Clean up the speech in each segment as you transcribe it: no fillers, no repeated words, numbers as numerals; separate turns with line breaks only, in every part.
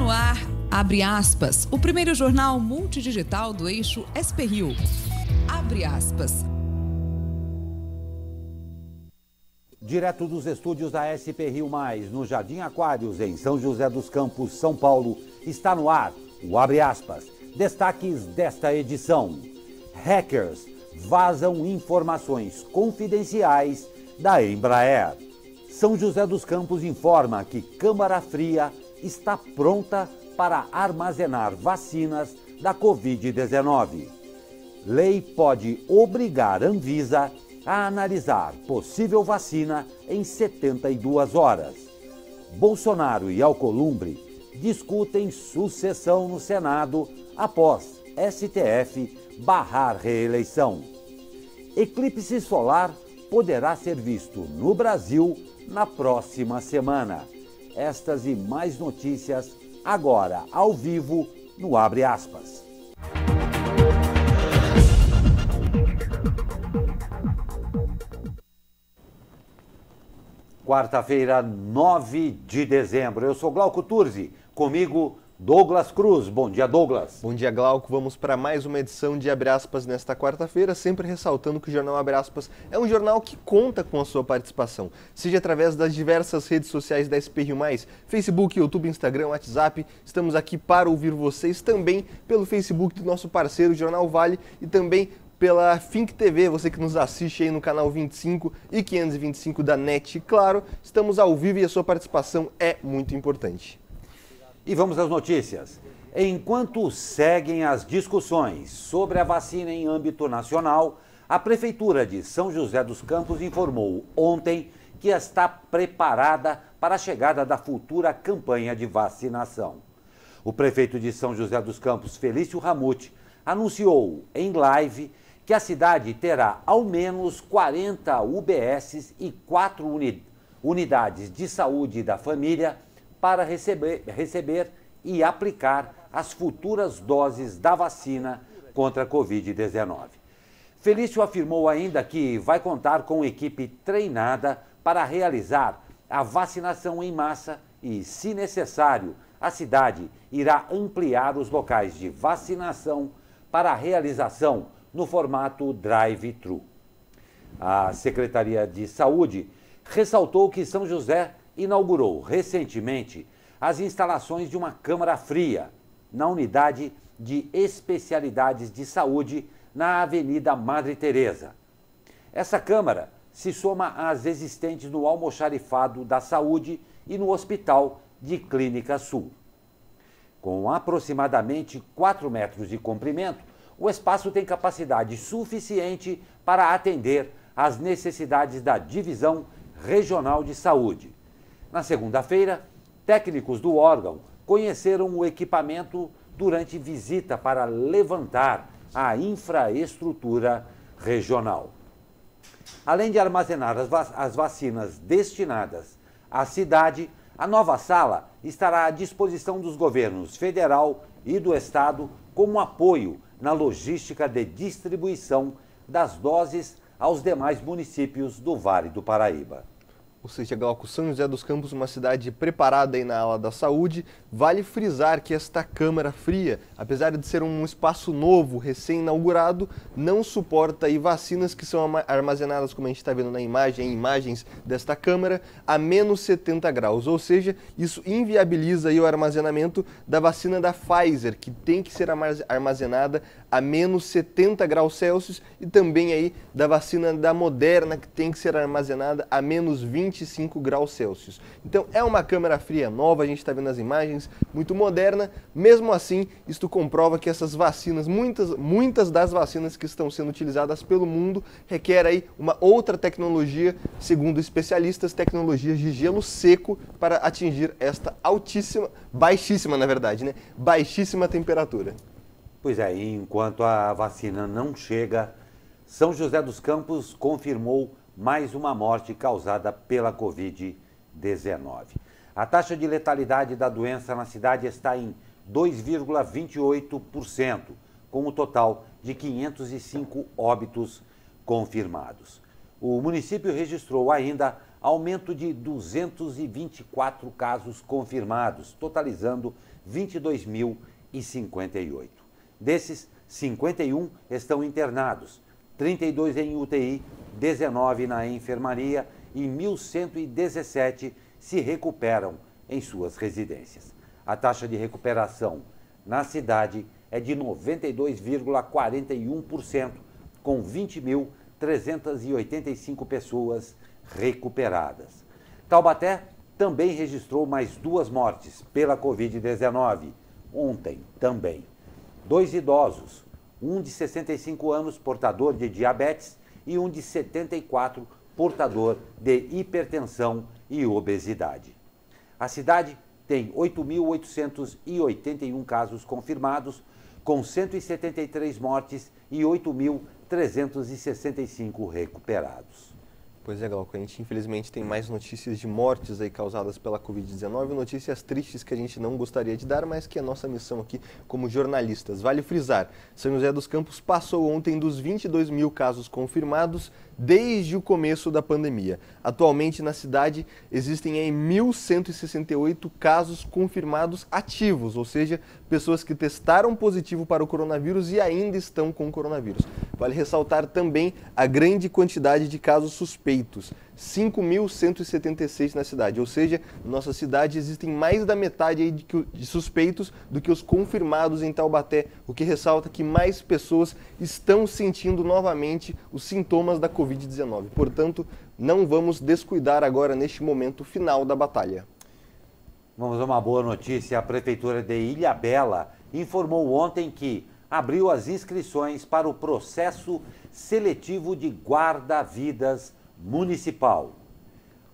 no ar, Abre Aspas, o primeiro jornal multidigital do eixo SP-Rio. Abre aspas.
Direto dos estúdios da SP-Rio+, no Jardim Aquários, em São José dos Campos, São Paulo, está no ar o Abre Aspas. Destaques desta edição. Hackers vazam informações confidenciais da Embraer. São José dos Campos informa que Câmara Fria está pronta para armazenar vacinas da Covid-19. Lei pode obrigar a Anvisa a analisar possível vacina em 72 horas. Bolsonaro e Alcolumbre discutem sucessão no Senado após STF barrar reeleição. Eclipse solar poderá ser visto no Brasil na próxima semana. Estas e mais notícias agora ao vivo no Abre Aspas. Quarta-feira, 9 de dezembro. Eu sou Glauco Turzi, comigo Douglas Cruz. Bom dia, Douglas.
Bom dia, Glauco. Vamos para mais uma edição de Abre Aspas nesta quarta-feira, sempre ressaltando que o jornal Abre Aspas é um jornal que conta com a sua participação, seja através das diversas redes sociais da SP-Rio+, Facebook, YouTube, Instagram, WhatsApp. Estamos aqui para ouvir vocês também pelo Facebook do nosso parceiro, Jornal Vale, e também pela Fink TV, você que nos assiste aí no canal 25 e 525 da NET. Claro, estamos ao vivo e a sua participação é muito importante.
E vamos às notícias. Enquanto seguem as discussões sobre a vacina em âmbito nacional, a Prefeitura de São José dos Campos informou ontem que está preparada para a chegada da futura campanha de vacinação. O prefeito de São José dos Campos, Felício Ramute, anunciou em live que a cidade terá ao menos 40 UBSs e 4 unidades de saúde da família para receber e aplicar as futuras doses da vacina contra a Covid-19. Felício afirmou ainda que vai contar com equipe treinada para realizar a vacinação em massa e, se necessário, a cidade irá ampliar os locais de vacinação para a realização no formato drive-thru. A Secretaria de Saúde ressaltou que São José inaugurou recentemente as instalações de uma câmara fria na unidade de especialidades de saúde na Avenida Madre Teresa. Essa câmara se soma às existentes no Almoxarifado da Saúde e no Hospital de Clínica Sul. Com aproximadamente 4 metros de comprimento, o espaço tem capacidade suficiente para atender às necessidades da Divisão Regional de Saúde. Na segunda-feira, técnicos do órgão conheceram o equipamento durante visita para levantar a infraestrutura regional. Além de armazenar as vacinas destinadas à cidade, a nova sala estará à disposição dos governos federal e do estado como apoio na logística de distribuição das doses aos demais municípios do Vale do Paraíba.
Ou seja, Glauco, São José dos Campos, uma cidade preparada aí na ala da saúde. Vale frisar que esta câmara fria, apesar de ser um espaço novo, recém-inaugurado, não suporta aí vacinas que são armazenadas, como a gente está vendo na imagem, em imagens desta câmara, a menos 70 graus. Ou seja, isso inviabiliza aí o armazenamento da vacina da Pfizer, que tem que ser armazenada a menos 70 graus Celsius, e também aí da vacina da Moderna, que tem que ser armazenada a menos 25 graus Celsius. Então é uma câmara fria nova, a gente está vendo as imagens, muito moderna. Mesmo assim, isto comprova que essas vacinas, muitas das vacinas que estão sendo utilizadas pelo mundo, requer aí uma outra tecnologia, segundo especialistas, tecnologias de gelo seco para atingir esta baixíssima na verdade, né? Baixíssima temperatura.
Pois é, e enquanto a vacina não chega, São José dos Campos confirmou mais uma morte causada pela Covid-19. A taxa de letalidade da doença na cidade está em 2,28%, com um total de 505 óbitos confirmados. O município registrou ainda aumento de 224 casos confirmados, totalizando 22.058. Desses, 51 estão internados, 32 em UTI, 19 na enfermaria e 1.117 se recuperam em suas residências. A taxa de recuperação na cidade é de 92,41%, com 20.385 pessoas recuperadas. Taubaté também registrou mais 2 mortes pela Covid-19, ontem também. 2 idosos, um de 65 anos, portador de diabetes, e um de 74, portador de hipertensão e obesidade. A cidade tem 8.881 casos confirmados, com 173 mortes e 8.365 recuperados.
Pois é, Glauco, a gente infelizmente tem mais notícias de mortes aí causadas pela Covid-19, notícias tristes que a gente não gostaria de dar, mas que é nossa missão aqui como jornalistas. Vale frisar, São José dos Campos passou ontem dos 22 mil casos confirmados desde o começo da pandemia. Atualmente na cidade existem aí 1.168 casos confirmados ativos, ou seja, pessoas que testaram positivo para o coronavírus e ainda estão com o coronavírus. Vale ressaltar também a grande quantidade de casos suspeitos, 5.176 na cidade, ou seja, na nossa cidade existem mais da metade aí de suspeitos do que os confirmados em Taubaté, o que ressalta que mais pessoas estão sentindo novamente os sintomas da Covid-19. Portanto, não vamos descuidar agora neste momento final da batalha.
Vamos a uma boa notícia. A Prefeitura de Ilhabela informou ontem que abriu as inscrições para o processo seletivo de guarda-vidas municipal.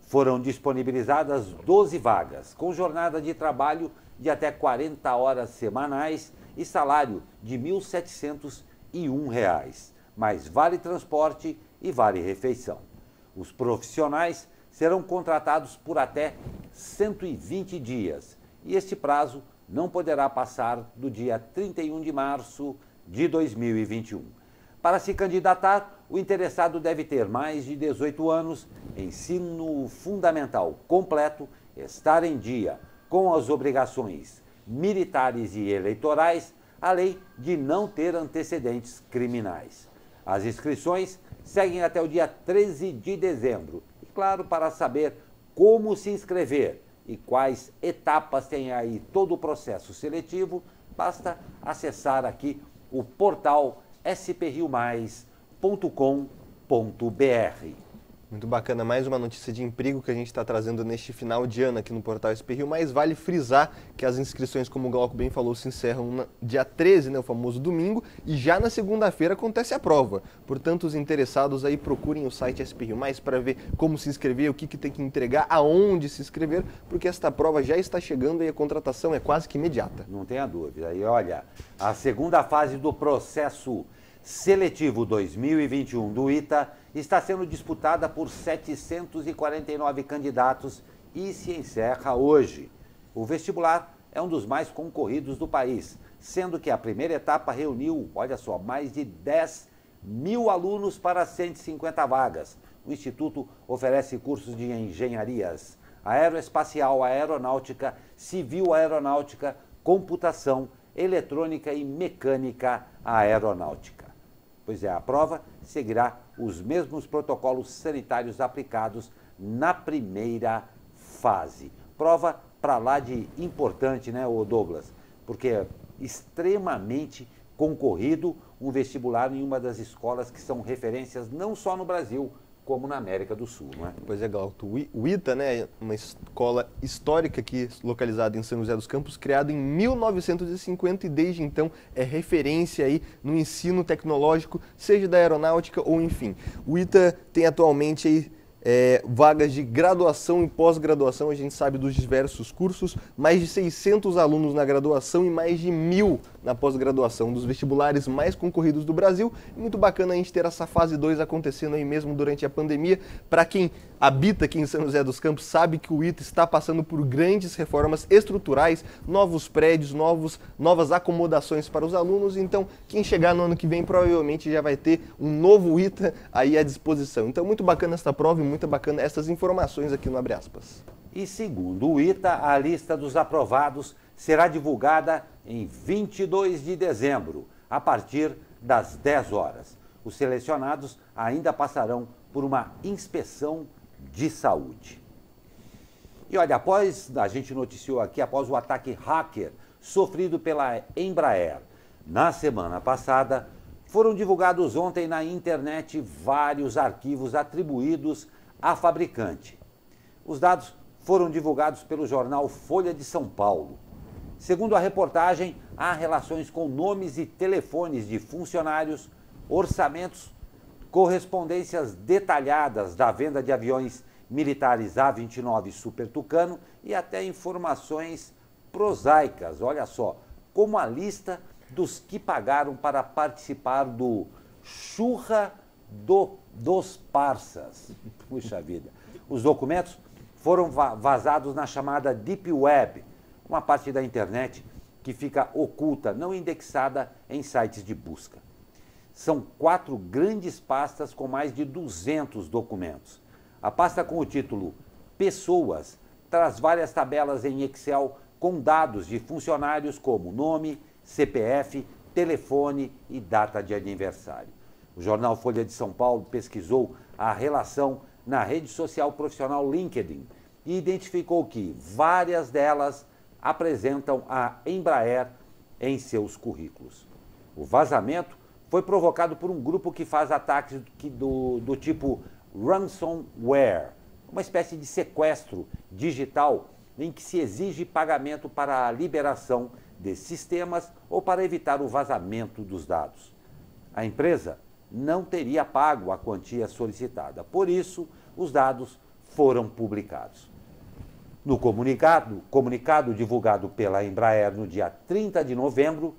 Foram disponibilizadas 12 vagas, com jornada de trabalho de até 40 horas semanais e salário de R$ 1.701, mais vale transporte e vale refeição. Os profissionais serão contratados por até 120 dias e este prazo não poderá passar do dia 31 de março de 2021. Para se candidatar, o interessado deve ter mais de 18 anos, ensino fundamental completo, estar em dia com as obrigações militares e eleitorais, além de não ter antecedentes criminais. As inscrições seguem até o dia 13 de dezembro. E claro, para saber como se inscrever e quais etapas tem aí todo o processo seletivo, basta acessar aqui o portal spriomais.com.br.
Muito bacana, mais uma notícia de emprego que a gente está trazendo neste final de ano aqui no portal SP Rio, mas vale frisar que as inscrições, como o Glauco bem falou, se encerram no dia 13, né, o famoso domingo, e já na segunda-feira acontece a prova. Portanto, os interessados aí procurem o site SP Rio Mais para ver como se inscrever, o que tem que entregar, aonde se inscrever, porque esta prova já está chegando e a contratação é quase que imediata.
Não tenha dúvida. E olha, a segunda fase do processo seletivo 2021 do ITA está sendo disputada por 749 candidatos e se encerra hoje. O vestibular é um dos mais concorridos do país, sendo que a primeira etapa reuniu, olha só, mais de 10 mil alunos para 150 vagas. O Instituto oferece cursos de engenharias aeroespacial, aeronáutica, civil aeronáutica, computação, eletrônica e mecânica aeronáutica. Pois é, a prova seguirá os mesmos protocolos sanitários aplicados na primeira fase. Prova para lá de importante, né, Douglas? Porque é extremamente concorrido um vestibular em uma das escolas que são referências não só no Brasil, como na América do Sul, não é?
Pois é, Glauco. O ITA, né, é uma escola histórica aqui localizada em São José dos Campos, criado em 1950 e desde então é referência aí no ensino tecnológico, seja da aeronáutica ou enfim. O ITA tem atualmente aí vagas de graduação e pós-graduação, a gente sabe dos diversos cursos, mais de 600 alunos na graduação e mais de 1.000 na pós-graduação, dos vestibulares mais concorridos do Brasil. Muito bacana a gente ter essa fase 2 acontecendo aí mesmo durante a pandemia, para quem habita aqui em São José dos Campos sabe que o ITA está passando por grandes reformas estruturais, novos prédios, novas acomodações para os alunos. Então, quem chegar no ano que vem provavelmente já vai ter um novo ITA aí à disposição. Então, muito bacana esta prova e muito bacana essas informações aqui no Abre Aspas.
E segundo o ITA, a lista dos aprovados será divulgada em 22 de dezembro, a partir das 10 horas. Os selecionados ainda passarão por uma inspeção de saúde. E olha, a gente noticiou aqui, após o ataque hacker sofrido pela Embraer na semana passada, foram divulgados ontem na internet vários arquivos atribuídos à fabricante. Os dados foram divulgados pelo jornal Folha de São Paulo. Segundo a reportagem, há relações com nomes e telefones de funcionários, orçamentos, correspondências detalhadas da venda de aviões militares A-29 Super Tucano e até informações prosaicas, olha só, como a lista dos que pagaram para participar do Churra dos Parsas. Puxa vida. Os documentos foram vazados na chamada Deep Web, uma parte da internet que fica oculta, não indexada em sites de busca. São 4 grandes pastas com mais de 200 documentos. A pasta com o título Pessoas traz várias tabelas em Excel com dados de funcionários como nome, CPF, telefone e data de aniversário. O jornal Folha de São Paulo pesquisou a relação na rede social profissional LinkedIn e identificou que várias delas apresentam a Embraer em seus currículos. O vazamento foi provocado por um grupo que faz ataques do tipo ransomware, uma espécie de sequestro digital em que se exige pagamento para a liberação de sistemas ou para evitar o vazamento dos dados. A empresa não teria pago a quantia solicitada, por isso os dados foram publicados. No comunicado divulgado pela Embraer no dia 30 de novembro,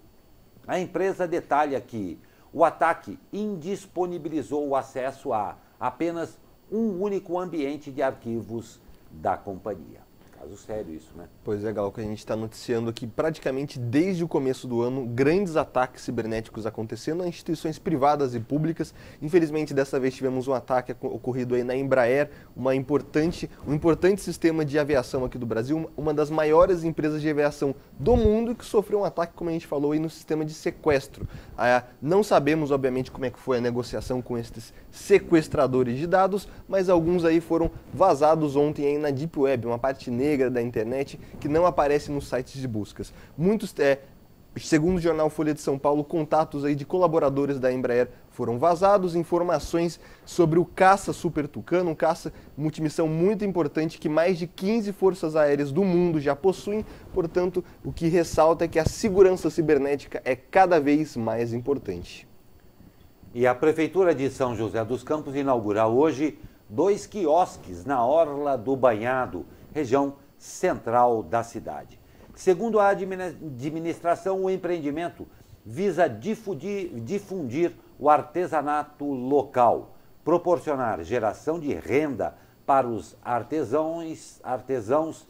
a empresa detalha que o ataque indisponibilizou o acesso a apenas um único ambiente de arquivos da companhia. Caso sério isso, né?
Pois é, Gal, que a gente está noticiando aqui praticamente desde o começo do ano, grandes ataques cibernéticos acontecendo a instituições privadas e públicas. Infelizmente, dessa vez tivemos um ataque ocorrido aí na Embraer, um importante sistema de aviação aqui do Brasil, uma das maiores empresas de aviação do mundo que sofreu um ataque, como a gente falou, aí no sistema de sequestro. Não sabemos, obviamente, como é que foi a negociação com esses sequestradores de dados, mas alguns aí foram vazados ontem aí na Deep Web, uma parte negra da internet que não aparece nos sites de buscas. Muitos, segundo o jornal Folha de São Paulo, contatos aí de colaboradores da Embraer foram vazados, informações sobre o caça Super Tucano, um caça multimissão muito importante que mais de 15 forças aéreas do mundo já possuem. Portanto, o que ressalta é que a segurança cibernética é cada vez mais importante.
E a Prefeitura de São José dos Campos inaugura hoje 2 quiosques na Orla do Banhado, região central da cidade. Segundo a administração, o empreendimento visa difundir o artesanato local, proporcionar geração de renda para os artesãos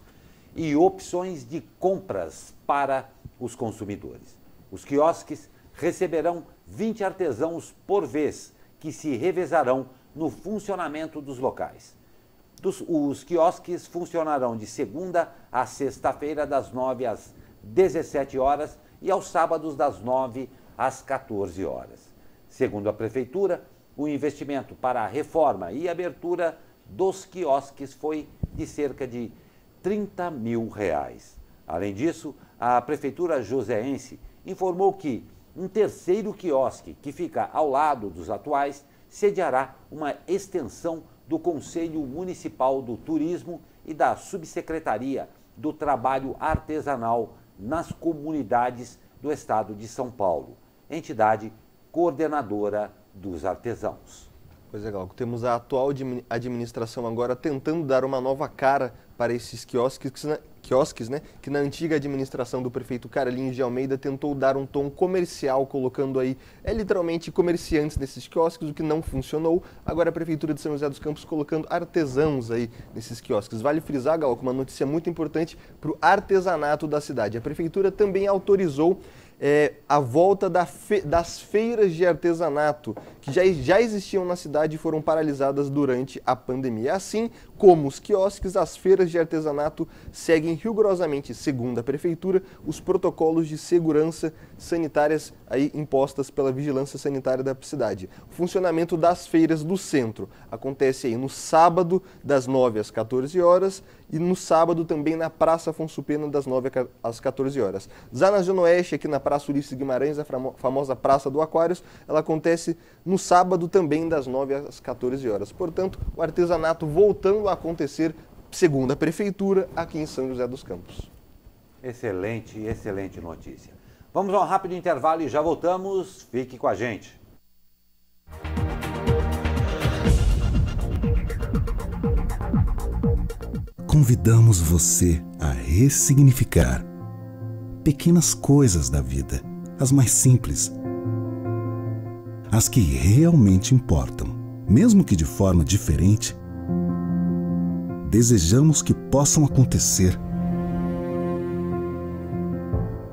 e opções de compras para os consumidores. Os quiosques receberão 20 artesãos por vez, que se revezarão no funcionamento dos locais. Os quiosques funcionarão de segunda a sexta-feira, das 9 às 17 horas e aos sábados, das 9 às 14 horas. Segundo a Prefeitura, o investimento para a reforma e abertura dos quiosques foi de cerca de R$30 mil. Além disso, a Prefeitura joseense informou que um terceiro quiosque, que fica ao lado dos atuais, sediará uma extensão do Conselho Municipal do Turismo e da Subsecretaria do Trabalho Artesanal nas comunidades do estado de São Paulo, entidade coordenadora dos artesãos.
Pois é, Glauco, temos a atual administração agora tentando dar uma nova cara para esses quiosques quiosques, né, que na antiga administração do prefeito Carlinhos de Almeida tentou dar um tom comercial, colocando aí, literalmente, comerciantes nesses quiosques, o que não funcionou. Agora a Prefeitura de São José dos Campos colocando artesãos aí nesses quiosques. Vale frisar, Gal, uma notícia muito importante para o artesanato da cidade. A Prefeitura também autorizou a volta das feiras de artesanato, que já existiam na cidade e foram paralisadas durante a pandemia. Assim como os quiosques, as feiras de artesanato seguem rigorosamente, segundo a Prefeitura, os protocolos de segurança sanitárias aí impostas pela Vigilância Sanitária da cidade. O funcionamento das feiras do centro acontece aí no sábado, das 9 às 14 horas, e no sábado também na Praça Afonso Pena, das 9 às 14 horas. Já na Zona Oeste, aqui na Praça Ulisses Guimarães, a famosa Praça do Aquários, ela acontece no sábado também, das 9 às 14 horas. Portanto, o artesanato voltando a acontecer, segundo a Prefeitura, aqui em São José dos Campos.
Excelente, excelente notícia. Vamos a um rápido intervalo e já voltamos. Fique com a gente.
Convidamos você a ressignificar pequenas coisas da vida, as mais simples, as que realmente importam, mesmo que de forma diferente. Desejamos que possam acontecer.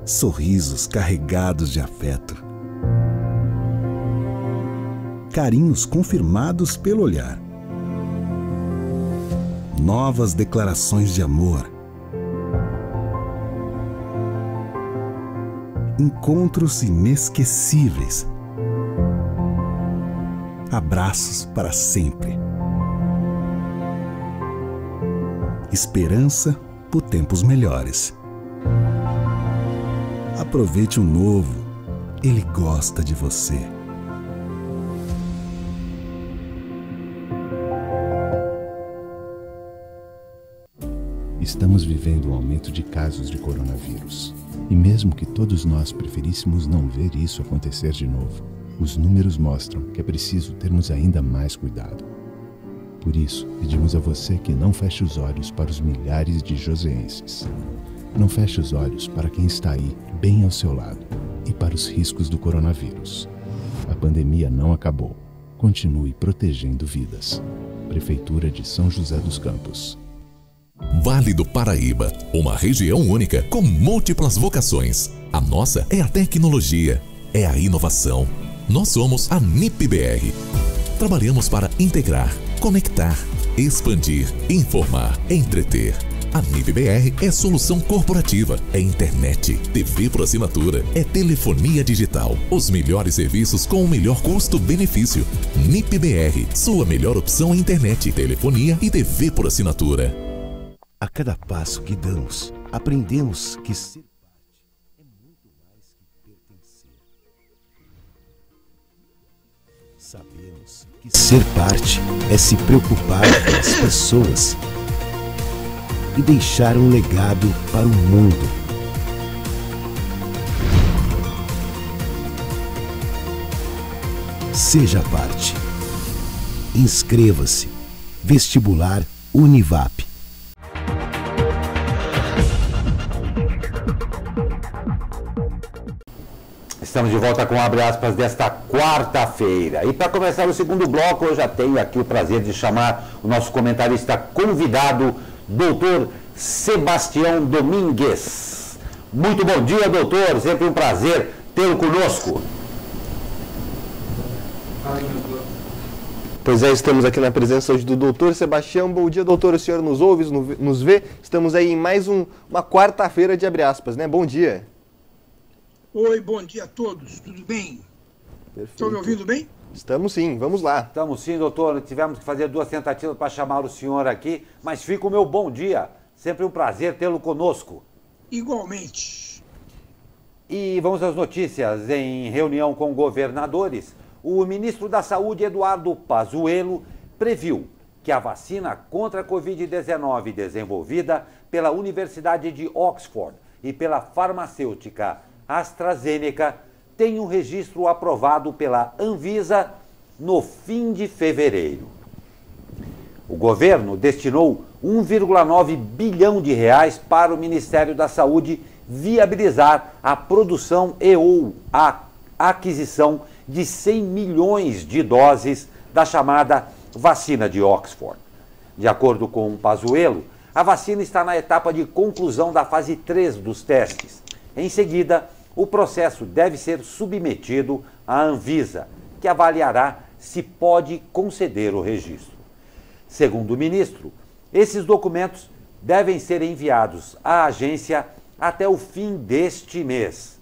Sorrisos carregados de afeto, carinhos confirmados pelo olhar, novas declarações de amor, encontros inesquecíveis, abraços para sempre, esperança por tempos melhores. Aproveite o novo, ele gosta de você.
Estamos vivendo um aumento de casos de coronavírus. E mesmo que todos nós preferíssemos não ver isso acontecer de novo, os números mostram que é preciso termos ainda mais cuidado. Por isso, pedimos a você que não feche os olhos para os milhares de joseenses. Não feche os olhos para quem está aí, bem ao seu lado, e para os riscos do coronavírus. A pandemia não acabou. Continue protegendo vidas. Prefeitura de São José dos Campos.
Vale do Paraíba, uma região única com múltiplas vocações. A nossa é a tecnologia, é a inovação. Nós somos a NIP-BR. Trabalhamos para integrar, conectar, expandir, informar, entreter. A NIP-BR é solução corporativa, é internet, TV por assinatura, é telefonia digital. Os melhores serviços com o melhor custo-benefício. NIP-BR, sua melhor opção em internet, telefonia e TV por assinatura.
A cada passo que damos, aprendemos que ser parte é muito mais que pertencer. Sabemos que ser parte é se preocupar com as pessoas e deixar um legado para o mundo. Seja parte. Inscreva-se. Vestibular Univap.
Estamos de volta com Abre Aspas desta quarta-feira. E para começar o segundo bloco, eu já tenho aqui o prazer de chamar o nosso comentarista convidado, doutor Sebastião Domingues. Muito bom dia, doutor. Sempre um prazer tê-lo conosco.
Pois é, estamos aqui na presença hoje do doutor Sebastião. Bom dia, doutor. O senhor nos ouve, nos vê? Estamos aí em mais uma quarta-feira de Abre Aspas, né? Bom dia.
Oi, bom dia a todos, tudo bem?
Perfeito.
Estão me ouvindo bem?
Estamos sim, vamos lá.
Estamos sim, doutor. Tivemos que fazer 2 tentativas para chamar o senhor aqui, mas fica o meu bom dia. Sempre um prazer tê-lo conosco.
Igualmente.
E vamos às notícias. Em reunião com governadores, o ministro da Saúde, Eduardo Pazuello, previu que a vacina contra a Covid-19 desenvolvida pela Universidade de Oxford e pela farmacêutica AstraZeneca tem um registro aprovado pela Anvisa no fim de fevereiro. O governo destinou 1,9 bilhão de reais para o Ministério da Saúde viabilizar a produção e/ou a aquisição de 100 milhões de doses da chamada vacina de Oxford. De acordo com Pazuello, a vacina está na etapa de conclusão da fase 3 dos testes. Em seguida, o processo deve ser submetido à Anvisa, que avaliará se pode conceder o registro. Segundo o ministro, esses documentos devem ser enviados à agência até o fim deste mês.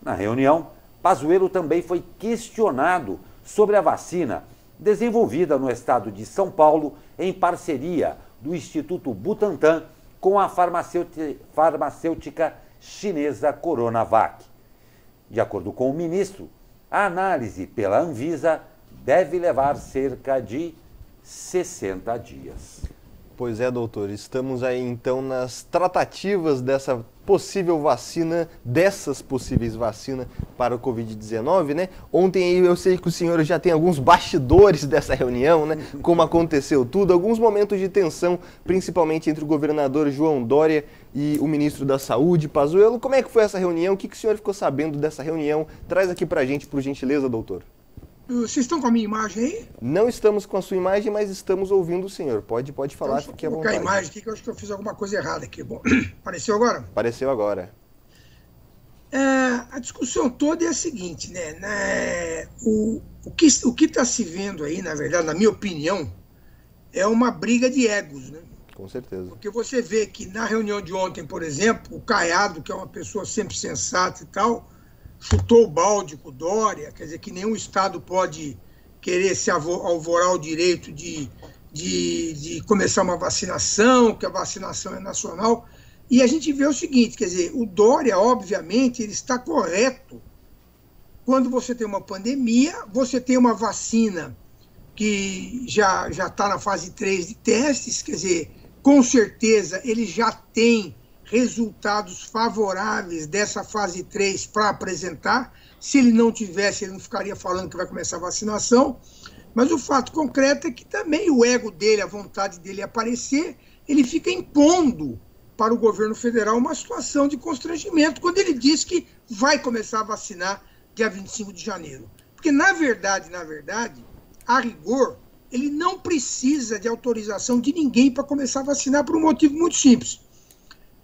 Na reunião, Pazuello também foi questionado sobre a vacina desenvolvida no estado de São Paulo em parceria do Instituto Butantan com a farmacêutica chinesa Coronavac. De acordo com o ministro, a análise pela Anvisa deve levar cerca de 60 dias.
Pois é, doutor, estamos aí então nas tratativas dessa possível vacina, dessas possíveis vacinas para o Covid-19, né? Ontem aí eu sei que o senhor já tem alguns bastidores dessa reunião, né? Como aconteceu tudo, alguns momentos de tensão, principalmente entre o governador João Dória e o ministro da Saúde, Pazuello. Como é que foi essa reunião? O que o senhor ficou sabendo dessa reunião? Traz aqui pra gente, por gentileza, doutor.
Vocês estão com a minha imagem aí?
Não estamos com a sua imagem, mas estamos ouvindo o senhor. Pode falar,
então,
fique à vontade.
Vou colocar a imagem aqui que eu acho que eu fiz alguma coisa errada aqui. Bom, apareceu agora?
Apareceu agora.
A discussão toda é a seguinte, né? O que está se vendo aí, na verdade, na minha opinião, é uma briga de egos, né?
Com certeza.
Porque você vê que na reunião de ontem, por exemplo, o Caiado, que é uma pessoa sempre sensata e tal, chutou o balde com o Dória, quer dizer que nenhum Estado pode querer se alvorar o direito de começar uma vacinação, que a vacinação é nacional. E a gente vê o seguinte, quer dizer, o Dória, obviamente, ele está correto. Quando você tem uma pandemia, você tem uma vacina que já está na fase 3 de testes, quer dizer, com certeza ele já tem resultados favoráveis dessa fase 3 para apresentar. Se ele não tivesse, ele não ficaria falando que vai começar a vacinação. Mas o fato concreto é que também o ego dele, a vontade dele aparecer, ele fica impondo para o governo federal uma situação de constrangimento quando ele diz que vai começar a vacinar dia 25 de janeiro. Porque, na verdade, a rigor, ele não precisa de autorização de ninguém para começar a vacinar por um motivo muito simples.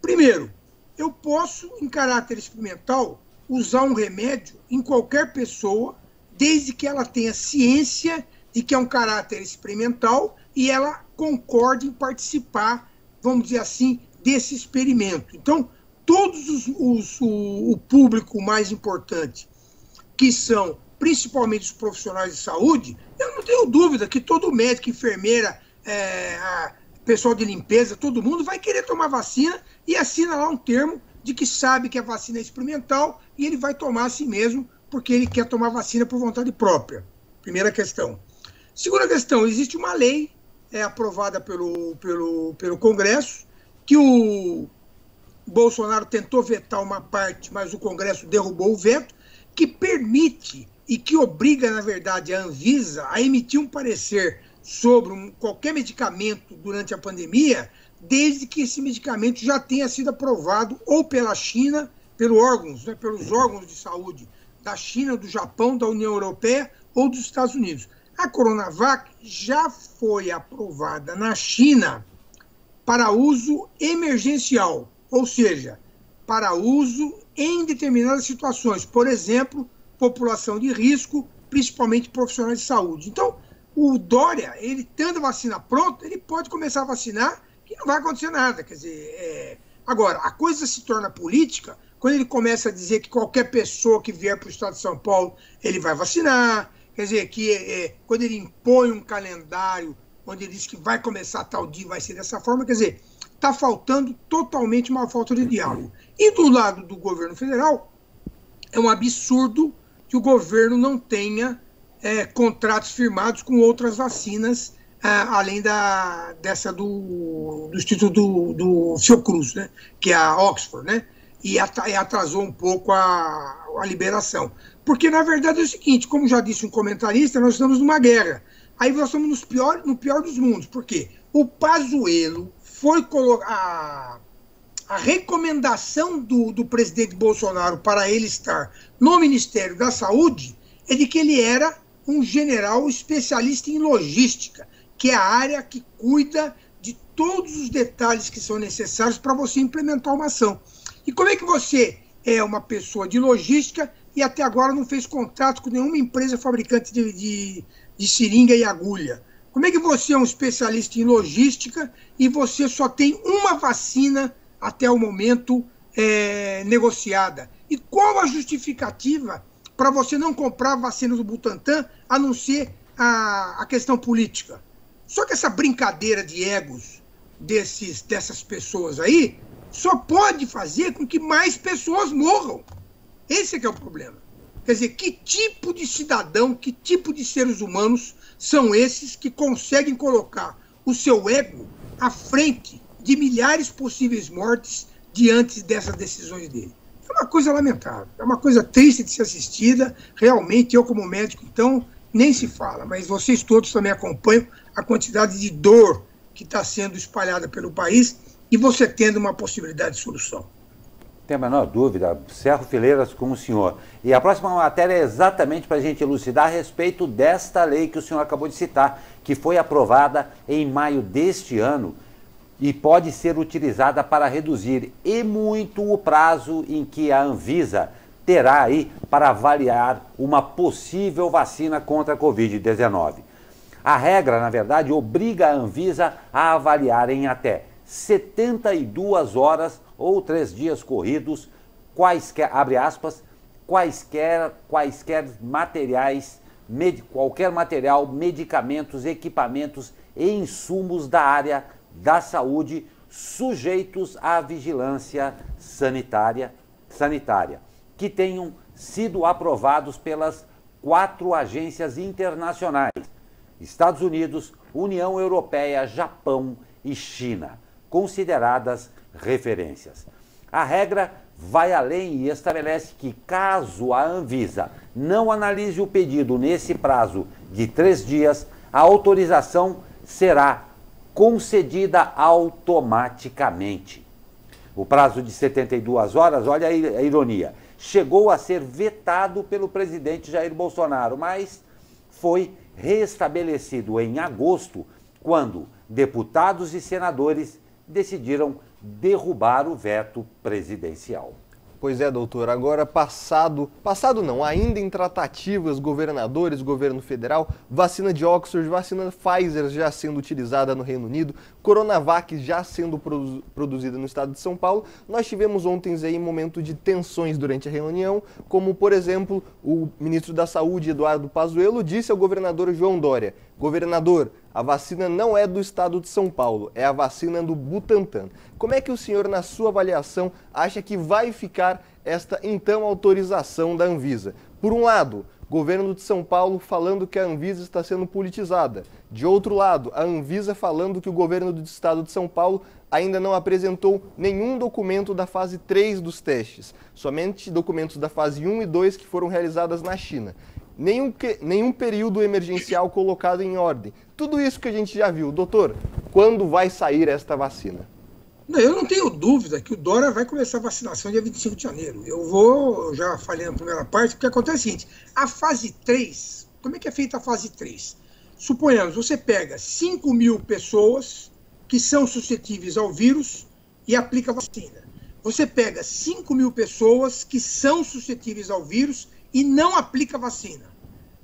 Primeiro, eu posso, em caráter experimental, usar um remédio em qualquer pessoa, desde que ela tenha ciência de que é um caráter experimental e ela concorde em participar, vamos dizer assim, desse experimento. Então, todos o público mais importante, que são principalmente os profissionais de saúde, eu não tenho dúvida que todo médico, enfermeira, pessoal de limpeza, todo mundo vai querer tomar vacina e assina lá um termo de que sabe que a vacina é experimental e ele vai tomar assim mesmo porque ele quer tomar vacina por vontade própria. Primeira questão. Segunda questão, existe uma lei aprovada pelo Congresso que o Bolsonaro tentou vetar uma parte, mas o Congresso derrubou o veto, que permite e que obriga, na verdade, a Anvisa a emitir um parecer sobre qualquer medicamento durante a pandemia, desde que esse medicamento já tenha sido aprovado ou pela China, pelos órgãos de saúde da China, do Japão, da União Europeia ou dos Estados Unidos. A Coronavac já foi aprovada na China para uso emergencial, ou seja, para uso em determinadas situações, por exemplo, população de risco, principalmente profissionais de saúde. Então, o Dória, ele tendo a vacina pronta, ele pode começar a vacinar, que não vai acontecer nada. Quer dizer, agora, a coisa se torna política quando ele começa a dizer que qualquer pessoa que vier para o estado de São Paulo, ele vai vacinar. Quer dizer, que quando ele impõe um calendário, onde ele diz que vai começar tal dia, vai ser dessa forma, quer dizer, está faltando totalmente uma falta de diálogo. E do lado do governo federal, é um absurdo que o governo não tenha contratos firmados com outras vacinas, além dessa do Instituto do Fiocruz, né, que é a Oxford, né, e atrasou um pouco a liberação. Porque, na verdade, é o seguinte, como já disse um comentarista, nós estamos numa guerra. aí nós estamos no pior dos mundos. Por quê? O Pazuello foi colocar... A recomendação do presidente Bolsonaro para ele estar no Ministério da Saúde é de que ele era um general especialista em logística, que é a área que cuida de todos os detalhes que são necessários para você implementar uma ação. E como é que você é uma pessoa de logística e até agora não fez contrato com nenhuma empresa fabricante de seringa e agulha? Como é que você é um especialista em logística e você só tem uma vacina até o momento negociada? E qual a justificativa para você não comprar a vacina do Butantan, a não ser a questão política? Só que essa brincadeira de egos dessas pessoas aí só pode fazer com que mais pessoas morram. Esse é que é o problema. Quer dizer, que tipo de cidadão, que tipo de seres humanos são esses que conseguem colocar o seu ego à frente de milhares possíveis mortes diante dessas decisões dele? É uma coisa lamentável, é uma coisa triste de ser assistida. Realmente, eu como médico, então, nem se fala, mas vocês todos também acompanham a quantidade de dor que está sendo espalhada pelo país e você tendo uma possibilidade de solução.
Tem a menor dúvida, cerro fileiras com o senhor. E a próxima matéria é exatamente para a gente elucidar a respeito desta lei que o senhor acabou de citar, que foi aprovada em maio deste ano e pode ser utilizada para reduzir e muito o prazo em que a Anvisa terá aí para avaliar uma possível vacina contra a Covid-19. A regra, na verdade, obriga a Anvisa a avaliar em até 72 horas ou 3 dias corridos quaisquer, abre aspas, quaisquer materiais, qualquer material, medicamentos, equipamentos e insumos da área da saúde sujeitos à vigilância sanitária, que tenham sido aprovados pelas 4 agências internacionais: Estados Unidos, União Europeia, Japão e China, consideradas referências. A regra vai além e estabelece que, caso a Anvisa não analise o pedido nesse prazo de 3 dias, a autorização será concedida automaticamente. O prazo de 72 horas, olha a ironia, chegou a ser vetado pelo presidente Jair Bolsonaro, mas foi restabelecido em agosto, quando deputados e senadores decidiram derrubar o veto presidencial.
Pois é, doutor, agora ainda em tratativas, governadores, governo federal, vacina de Oxford, vacina Pfizer já sendo utilizada no Reino Unido, Coronavac já sendo produzida no estado de São Paulo. Nós tivemos ontem aí um momento de tensões durante a reunião, como, por exemplo, o ministro da Saúde, Eduardo Pazuello, disse ao governador João Dória: governador, a vacina não é do estado de São Paulo, é a vacina do Butantan. Como é que o senhor, na sua avaliação, acha que vai ficar esta, então, autorização da Anvisa? Por um lado, governo de São Paulo falando que a Anvisa está sendo politizada. De outro lado, a Anvisa falando que o governo do estado de São Paulo ainda não apresentou nenhum documento da fase 3 dos testes, somente documentos da fase 1 e 2 que foram realizadas na China. Nenhum período emergencial colocado em ordem. Tudo isso que a gente já viu. Doutor, quando vai sair esta vacina?
Não, eu não tenho dúvida que o Dória vai começar a vacinação dia 25 de janeiro. Eu já falei na primeira parte, porque acontece o seguinte: a fase 3, como é que é feita a fase 3? Suponhamos, você pega 5 mil pessoas que são suscetíveis ao vírus e aplica a vacina. Você pega 5 mil pessoas que são suscetíveis ao vírus e não aplica a vacina.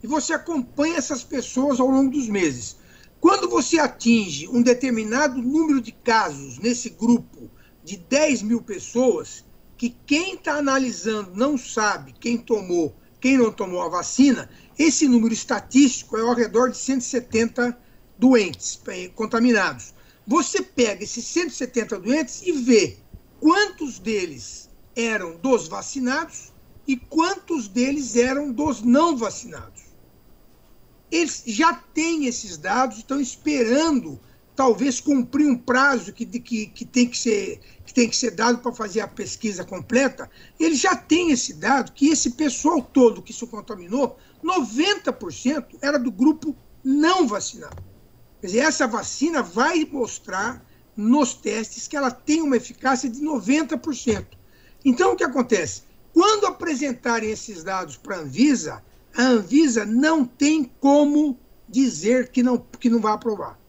E você acompanha essas pessoas ao longo dos meses. Quando você atinge um determinado número de casos nesse grupo de 10 mil pessoas, que quem está analisando não sabe quem tomou, quem não tomou a vacina, esse número estatístico é ao redor de 170 doentes contaminados. Você pega esses 170 doentes e vê quantos deles eram dos vacinados e quantos deles eram dos não vacinados. Eles já têm esses dados, estão esperando talvez cumprir um prazo que tem que ser dado para fazer a pesquisa completa. Eles já têm esse dado, que esse pessoal todo que se contaminou, 90% era do grupo não vacinado. Quer dizer, essa vacina vai mostrar nos testes que ela tem uma eficácia de 90%. Então, o que acontece? Quando apresentarem esses dados para a Anvisa não tem como dizer que não vai aprovar.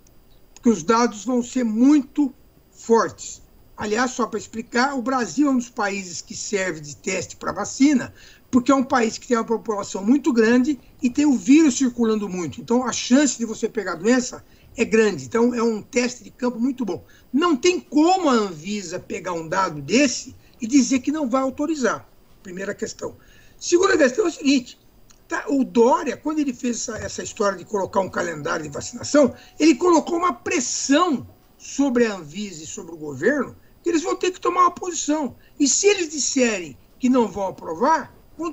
Porque os dados vão ser muito fortes. Aliás, só para explicar, o Brasil é um dos países que serve de teste para vacina, porque é um país que tem uma população muito grande e tem o vírus circulando muito. Então, a chance de você pegar a doença é grande. Então, é um teste de campo muito bom. Não tem como a Anvisa pegar um dado desse e dizer que não vai autorizar. Primeira questão. Segunda questão é o seguinte, o Dória, quando ele fez essa história de colocar um calendário de vacinação, ele colocou uma pressão sobre a Anvisa e sobre o governo, que eles vão ter que tomar uma posição. E se eles disserem que não vão aprovar, vão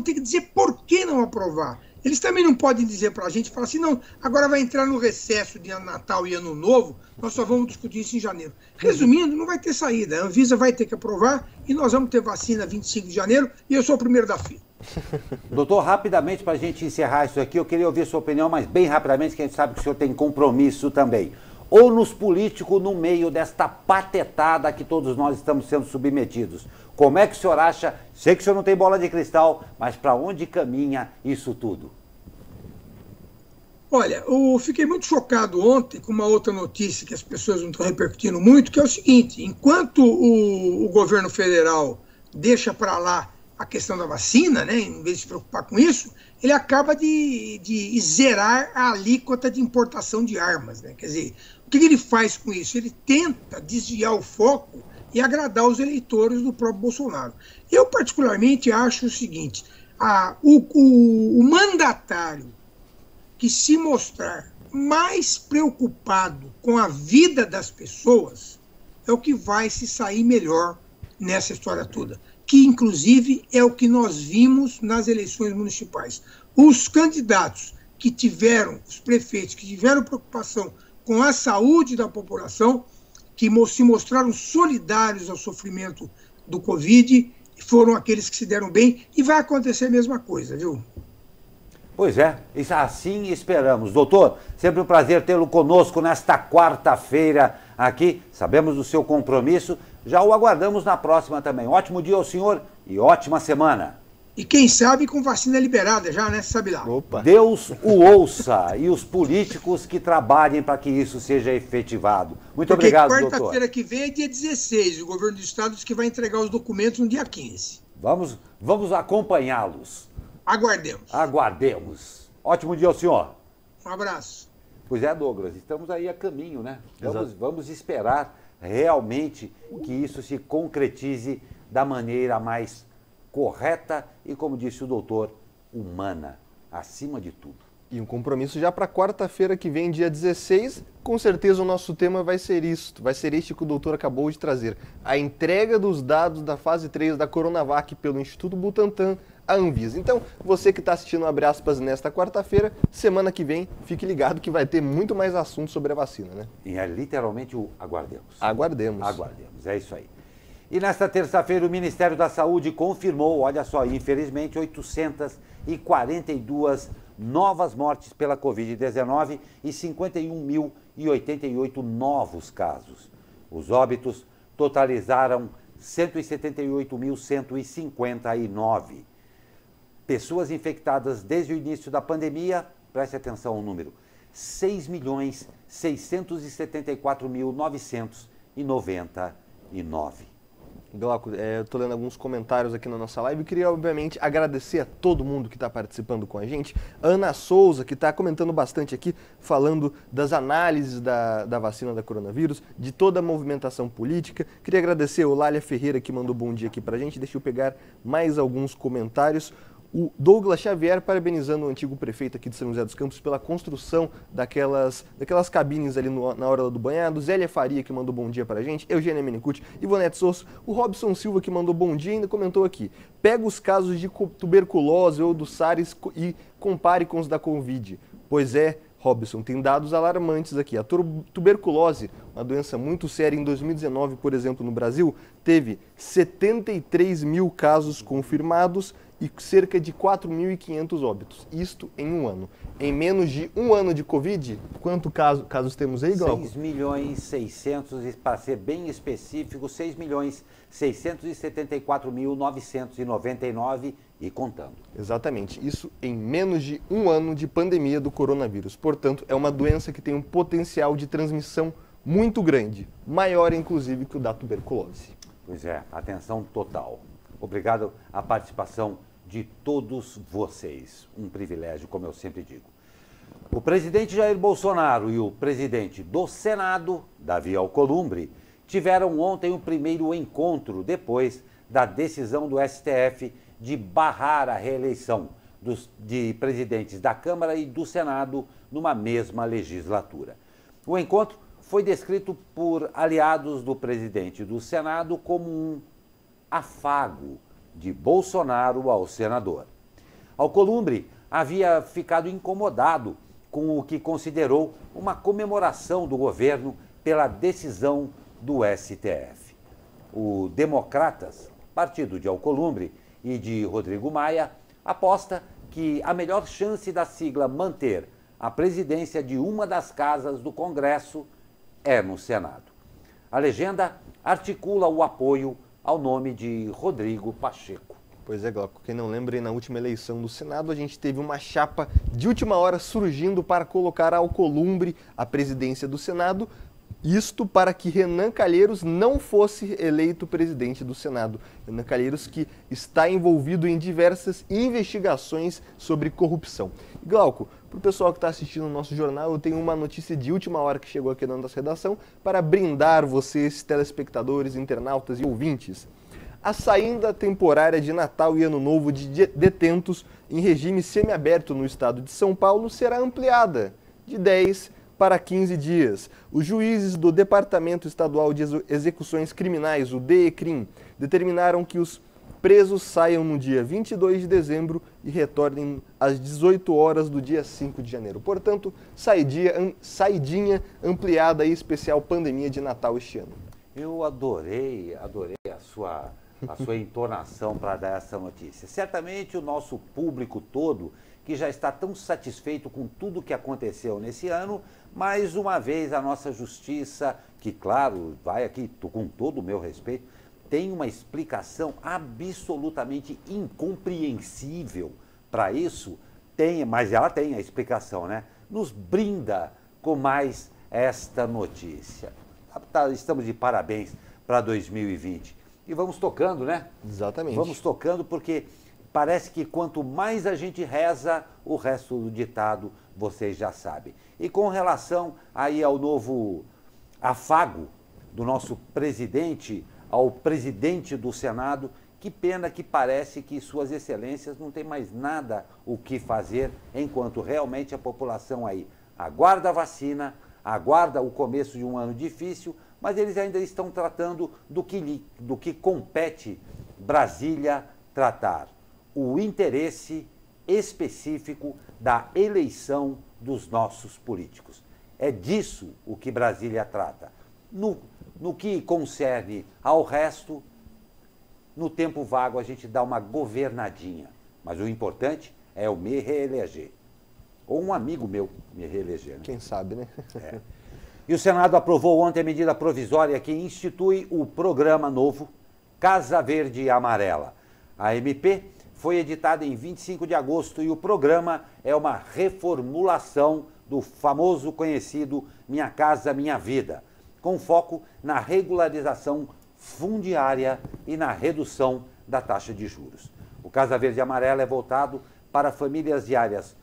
ter que dizer por que não aprovar. Eles também não podem dizer para a gente, falar assim, não, agora vai entrar no recesso de Natal e Ano Novo, nós só vamos discutir isso em janeiro. Resumindo, não vai ter saída. A Anvisa vai ter que aprovar e nós vamos ter vacina 25 de janeiro e eu sou o primeiro da fila.
Doutor, rapidamente, para a gente encerrar isso aqui, eu queria ouvir sua opinião, mas bem rapidamente, que a gente sabe que o senhor tem compromisso também. Ou nos políticos no meio desta patetada que todos nós estamos sendo submetidos. Como é que o senhor acha, sei que o senhor não tem bola de cristal, mas para onde caminha isso tudo?
Olha, eu fiquei muito chocado ontem com uma outra notícia que as pessoas não estão repercutindo muito, que é o seguinte, enquanto o governo federal deixa para lá a questão da vacina, né, em vez de se preocupar com isso, ele acaba de zerar a alíquota de importação de armas, né? Quer dizer, o que ele faz com isso? Ele tenta desviar o foco e agradar os eleitores do próprio Bolsonaro. Eu, particularmente, acho o seguinte, o mandatário que se mostrar mais preocupado com a vida das pessoas é o que vai se sair melhor nessa história toda, que, inclusive, é o que nós vimos nas eleições municipais. Os candidatos que tiveram, os prefeitos que tiveram preocupação com a saúde da população, que se mostraram solidários ao sofrimento do Covid, foram aqueles que se deram bem, e vai acontecer a mesma coisa, viu?
Pois é, assim esperamos. Doutor, sempre um prazer tê-lo conosco nesta quarta-feira aqui. Sabemos do seu compromisso, já o aguardamos na próxima também. Ótimo dia ao senhor e ótima semana.
E quem sabe com vacina liberada já, né? Sabe lá.
Opa.
Deus o ouça e os políticos que trabalhem para que isso seja efetivado. Muito obrigado, doutor.
Porque quarta-feira que vem é dia 16, o governo do estado diz que vai entregar os documentos no dia 15.
Vamos acompanhá-los. Aguardemos. Ótimo dia ao senhor.
Um abraço.
Pois é, Douglas, estamos aí a caminho, né? Vamos esperar realmente que isso se concretize da maneira mais correta e, como disse o doutor, humana, acima de tudo.
E um compromisso já para quarta-feira que vem, dia 16, com certeza o nosso tema vai ser isto, vai ser este que o doutor acabou de trazer. A entrega dos dados da fase 3 da Coronavac pelo Instituto Butantan à Anvisa. Então, você que está assistindo Abre Aspas nesta quarta-feira, semana que vem, fique ligado que vai ter muito mais assunto sobre a vacina, né?
E é literalmente o aguardemos.
Aguardemos,
é isso aí. E nesta terça-feira o Ministério da Saúde confirmou, olha só, infelizmente, 842 novas mortes pela Covid-19 e 51.088 novos casos. Os óbitos totalizaram 178.159. Pessoas infectadas desde o início da pandemia, preste atenção ao número, 6.674.999.
Glauco, eu estou lendo alguns comentários aqui na nossa live e queria, obviamente, agradecer a todo mundo que está participando com a gente. Ana Souza, que está comentando bastante aqui, falando das análises da vacina da coronavírus, de toda a movimentação política. Queria agradecer o Lália Ferreira, que mandou bom dia aqui para a gente. Deixa eu pegar mais alguns comentários. O Douglas Xavier parabenizando o antigo prefeito aqui de São José dos Campos pela construção daquelas cabines ali na hora do banhado. Zélia Faria, que mandou bom dia pra gente. Eugênia Menicucci, Ivonete Souza. O Robson Silva, que mandou bom dia, ainda comentou aqui. Pega os casos de tuberculose ou do SARS e compare com os da Covid. Pois é, Robson, tem dados alarmantes aqui. A tuberculose, uma doença muito séria em 2019, por exemplo, no Brasil, teve 73 mil casos confirmados e cerca de 4.500 óbitos. Isto em um ano. Em menos de um ano de Covid, quantos casos temos aí, Glauco?
6.600.000, para ser bem específico, 6.674.999 e contando.
Exatamente, isso em menos de um ano de pandemia do coronavírus. Portanto, é uma doença que tem um potencial de transmissão muito grande, maior inclusive que o da tuberculose.
Pois é, atenção total. Obrigado à participação de todos vocês. Um privilégio, como eu sempre digo. O presidente Jair Bolsonaro e o presidente do Senado, Davi Alcolumbre, tiveram ontem o primeiro encontro depois da decisão do STF de barrar a reeleição de presidentes da Câmara e do Senado numa mesma legislatura. O encontro foi descrito por aliados do presidente do Senado como um afago de Bolsonaro ao senador. Alcolumbre havia ficado incomodado com o que considerou uma comemoração do governo pela decisão do STF. O Democratas, partido de Alcolumbre e de Rodrigo Maia, aposta que a melhor chance da sigla manter a presidência de uma das casas do Congresso é no Senado. A legenda articula o apoio ao nome de Rodrigo Pacheco.
Pois é, Glauco, quem não lembra, na última eleição do Senado, a gente teve uma chapa de última hora surgindo para colocar Alcolumbre à presidência do Senado, isto para que Renan Calheiros não fosse eleito presidente do Senado. Renan Calheiros que está envolvido em diversas investigações sobre corrupção. Glauco, para o pessoal que está assistindo o nosso jornal, eu tenho uma notícia de última hora que chegou aqui na nossa redação para brindar vocês, telespectadores, internautas e ouvintes. A saída temporária de Natal e Ano Novo de detentos em regime semiaberto no estado de São Paulo será ampliada de 10 para 15 dias. Os juízes do Departamento Estadual de Execuções Criminais, o DECRIM, determinaram que os presos saiam no dia 22 de dezembro e retornem às 18 horas do dia 5 de janeiro. Portanto, saidinha ampliada e especial pandemia de Natal este ano.
Eu adorei a sua entonação para dar essa notícia. Certamente o nosso público todo, que já está tão satisfeito com tudo que aconteceu nesse ano, mais uma vez a nossa justiça, que claro, vai aqui com todo o meu respeito, tem uma explicação absolutamente incompreensível para isso, mas ela tem a explicação, né? Nos brinda com mais esta notícia. Estamos de parabéns para 2020. E vamos tocando, né?
Exatamente.
Vamos tocando porque parece que quanto mais a gente reza, o resto do ditado vocês já sabem. E com relação aí ao novo afago do nosso presidente, ao presidente do Senado, que pena que parece que suas excelências não têm mais nada o que fazer, enquanto realmente a população aí aguarda a vacina, aguarda o começo de um ano difícil, mas eles ainda estão tratando do que compete Brasília tratar. O interesse específico da eleição dos nossos políticos. É disso o que Brasília trata. No que concerne ao resto, no tempo vago a gente dá uma governadinha. Mas o importante é eu me reeleger. Ou um amigo meu me reeleger. Né?
Quem sabe, né?
É. E o Senado aprovou ontem a medida provisória que institui o programa novo Casa Verde e Amarela. A MP foi editada em 25 de agosto e o programa é uma reformulação do famoso conhecido Minha Casa Minha Vida, com foco na regularização fundiária e na redução da taxa de juros. O Casa Verde e Amarela é voltado para famílias de áreas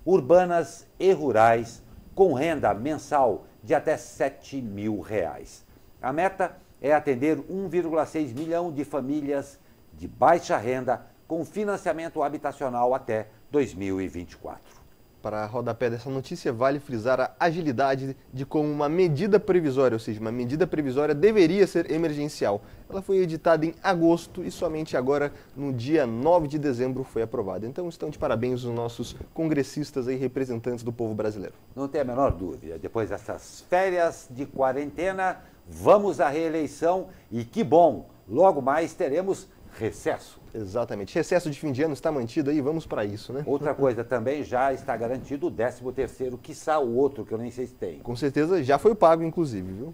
urbanas e rurais com renda mensal de até R$ 7.000. A meta é atender 1,6 milhão de famílias de baixa renda com financiamento habitacional até 2024.
Para rodapé dessa notícia, vale frisar a agilidade de como uma medida provisória, ou seja, uma medida provisória deveria ser emergencial. Ela foi editada em agosto e somente agora, no dia 9 de dezembro, foi aprovada. Então estão de parabéns os nossos congressistas e representantes do povo brasileiro.
Não tem a menor dúvida, depois dessas férias de quarentena, vamos à reeleição e que bom, logo mais teremos recesso.
Exatamente. Recesso de fim de ano está mantido aí, vamos para isso, né?
Outra coisa também, já está garantido o 13º, quiçá o outro, que eu nem sei se tem.
Com certeza já foi pago, inclusive, viu?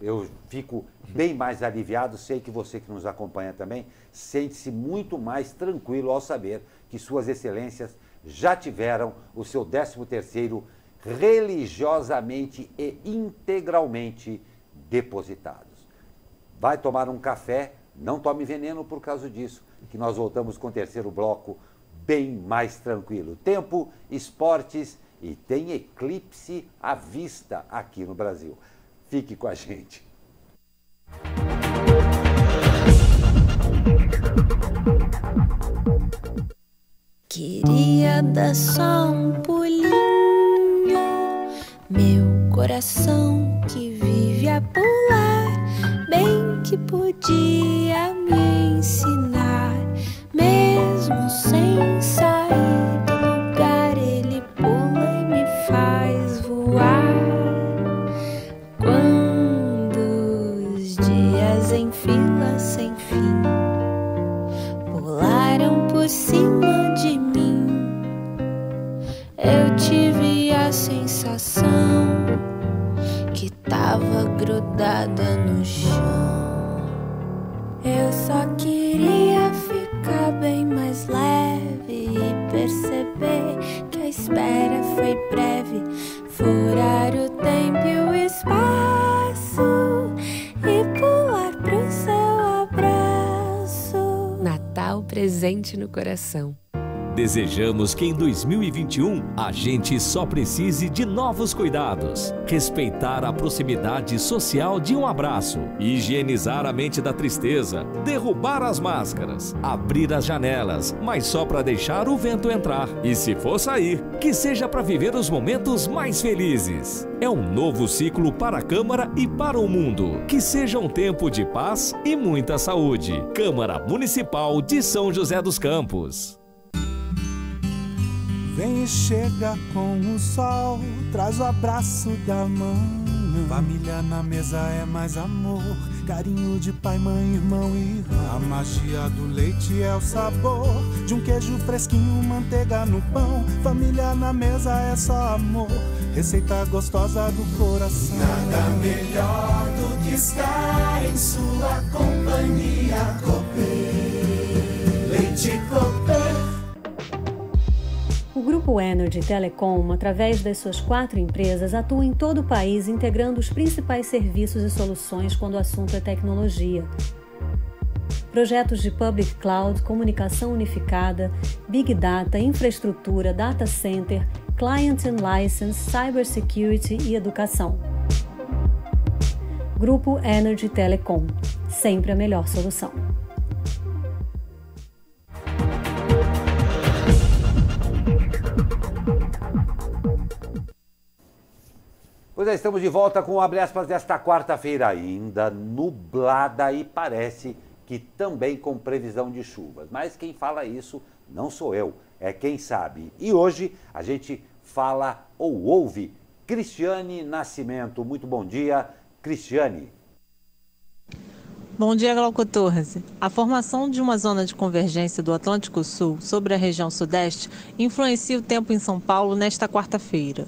Eu fico bem mais aliviado, sei que você que nos acompanha também sente-se muito mais tranquilo ao saber que suas excelências já tiveram o seu 13º religiosamente e integralmente depositados. Vai tomar um café, não tome veneno por causa disso, que nós voltamos com o terceiro bloco bem mais tranquilo. Tempo, esportes e tem eclipse à vista aqui no Brasil. Fique com a gente.
Queria dar só um pulinho, meu coração que vive a pular, bem que podia me ensinar, mesmo sem sair do lugar, ele pula e me faz voar. Quando os dias em fila sem fim pularam por cima de mim, eu tive a sensação que tava grudada no chão. Eu só queria ficar bem mais leve e perceber que a espera foi breve, furar o tempo e o espaço e pular pro seu abraço.
Natal presente no coração.
Desejamos que em 2021 a gente só precise de novos cuidados, respeitar a proximidade social de um abraço, higienizar a mente da tristeza, derrubar as máscaras, abrir as janelas, mas só para deixar o vento entrar. E se for sair, que seja para viver os momentos mais felizes. É um novo ciclo para a Câmara e para o mundo. Que seja um tempo de paz e muita saúde. Câmara Municipal de São José dos Campos.
Vem e chega com o sol, traz o abraço da mãe. Família na mesa é mais amor, carinho de pai, mãe, irmão e irmã. A magia do leite é o sabor de um queijo fresquinho, manteiga no pão. Família na mesa é só amor, receita gostosa do coração. Nada melhor do que estar em sua companhia. Cooper, leite Cooper.
O Grupo Energy Telecom, através das suas 4 empresas, atua em todo o país integrando os principais serviços e soluções quando o assunto é tecnologia. Projetos de Public Cloud, comunicação unificada, Big Data, infraestrutura, data center, Client and License, Cybersecurity e educação. Grupo Energy Telecom, sempre a melhor solução.
Pois é, estamos de volta com o Abre Aspas desta quarta-feira, ainda nublada e parece que também com previsão de chuvas. Mas quem fala isso não sou eu, é quem sabe. E hoje a gente fala ou ouve Cristiane Nascimento. Muito bom dia, Cristiane.
Bom dia, Glauco Torres. A formação de uma zona de convergência do Atlântico Sul sobre a região sudeste influencia o tempo em São Paulo nesta quarta-feira.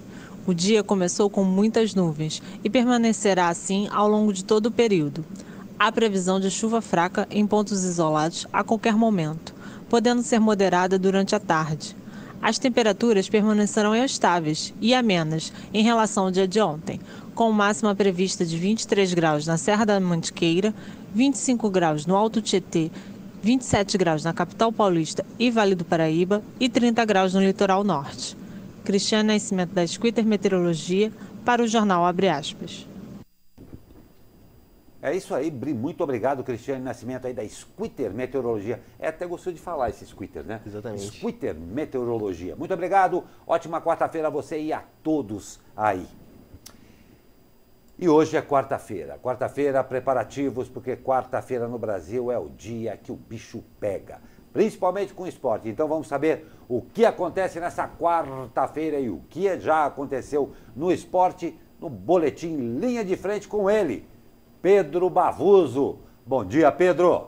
O dia começou com muitas nuvens e permanecerá assim ao longo de todo o período. Há previsão de chuva fraca em pontos isolados a qualquer momento, podendo ser moderada durante a tarde. As temperaturas permanecerão estáveis e amenas em relação ao dia de ontem, com máxima prevista de 23 graus na Serra da Mantiqueira, 25 graus no Alto Tietê, 27 graus na capital paulista e Vale do Paraíba e 30 graus no litoral norte. Cristiane Nascimento da Squitter Meteorologia para o jornal Abre Aspas.
É isso aí, muito obrigado, Cristiane Nascimento aí da Squitter Meteorologia. Até gostou de falar esse Squitter, né?
Exatamente.
Squitter Meteorologia. Muito obrigado, ótima quarta-feira a você e a todos aí. E hoje é quarta-feira. Quarta-feira, preparativos, porque quarta-feira no Brasil é o dia que o bicho pega. Principalmente com esporte. Então vamos saber o que acontece nessa quarta-feira e o que já aconteceu no esporte, no Boletim Linha de Frente com ele, Pedro Bavuso. Bom dia, Pedro.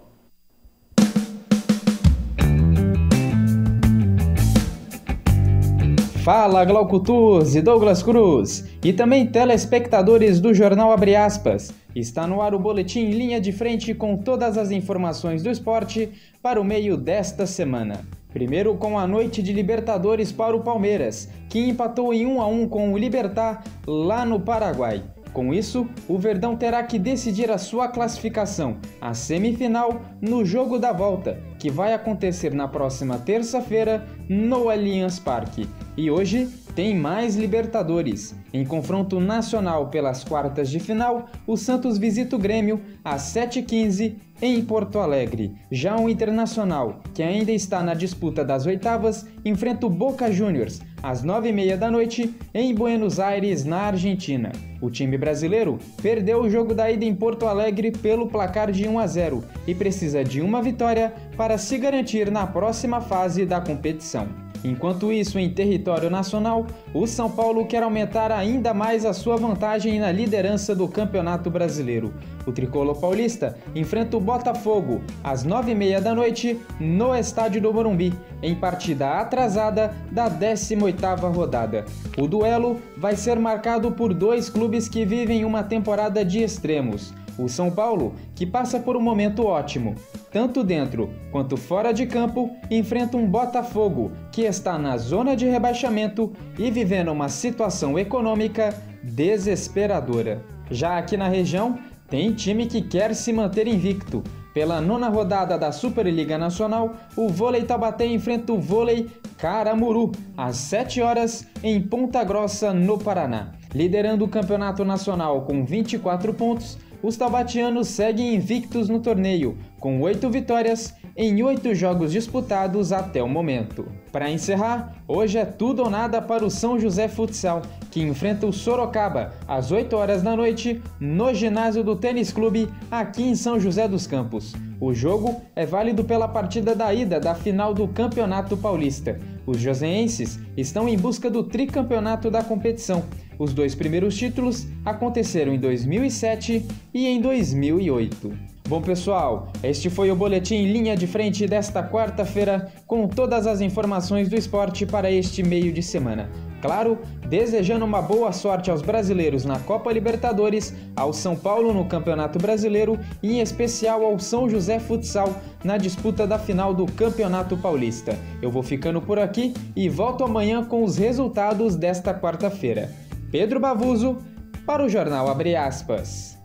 Fala, Glauco Tuz e Douglas Cruz, e também telespectadores do Jornal Abre Aspas. Está no ar o boletim Linha de Frente com todas as informações do esporte para o meio desta semana. Primeiro com a noite de Libertadores para o Palmeiras, que empatou em 1-1 com o Libertad lá no Paraguai. Com isso, o Verdão terá que decidir a sua classificação à semifinal no jogo da volta, que vai acontecer na próxima terça-feira no Allianz Parque. E hoje tem mais Libertadores. Em confronto nacional pelas quartas de final, o Santos visita o Grêmio às 7h15 em Porto Alegre. Já o Internacional, que ainda está na disputa das oitavas, enfrenta o Boca Juniors às 9h30 da noite em Buenos Aires, na Argentina. O time brasileiro perdeu o jogo da ida em Porto Alegre pelo placar de 1-0 e precisa de uma vitória para se garantir na próxima fase da competição. Enquanto isso, em território nacional, o São Paulo quer aumentar ainda mais a sua vantagem na liderança do Campeonato Brasileiro. O tricolor paulista enfrenta o Botafogo às 9h30 da noite no Estádio do Morumbi, em partida atrasada da 18ª rodada. O duelo vai ser marcado por dois clubes que vivem uma temporada de extremos. O São Paulo, que passa por um momento ótimo, tanto dentro quanto fora de campo, enfrenta um Botafogo que está na zona de rebaixamento e vivendo uma situação econômica desesperadora. Já aqui na região, tem time que quer se manter invicto. Pela 9ª rodada da Superliga Nacional, o Vôlei Taubaté enfrenta o Vôlei Caramuru às 7h em Ponta Grossa, no Paraná. Liderando o campeonato nacional com 24 pontos, os taubatianos seguem invictos no torneio, com 8 vitórias em 8 jogos disputados até o momento. Para encerrar, hoje é tudo ou nada para o São José Futsal, que enfrenta o Sorocaba às 8h da noite no ginásio do Tênis Clube, aqui em São José dos Campos. O jogo é válido pela partida da ida da final do Campeonato Paulista. Os joseenses estão em busca do tricampeonato da competição. Os dois primeiros títulos aconteceram em 2007 e em 2008. Bom, pessoal, este foi o Boletim Linha de Frente desta quarta-feira, com todas as informações do esporte para este meio de semana. Claro, desejando uma boa sorte aos brasileiros na Copa Libertadores, ao São Paulo no Campeonato Brasileiro e em especial ao São José Futsal na disputa da final do Campeonato Paulista. Eu vou ficando por aqui e volto amanhã com os resultados desta quarta-feira. Pedro Bavuso, para o Jornal Abre Aspas.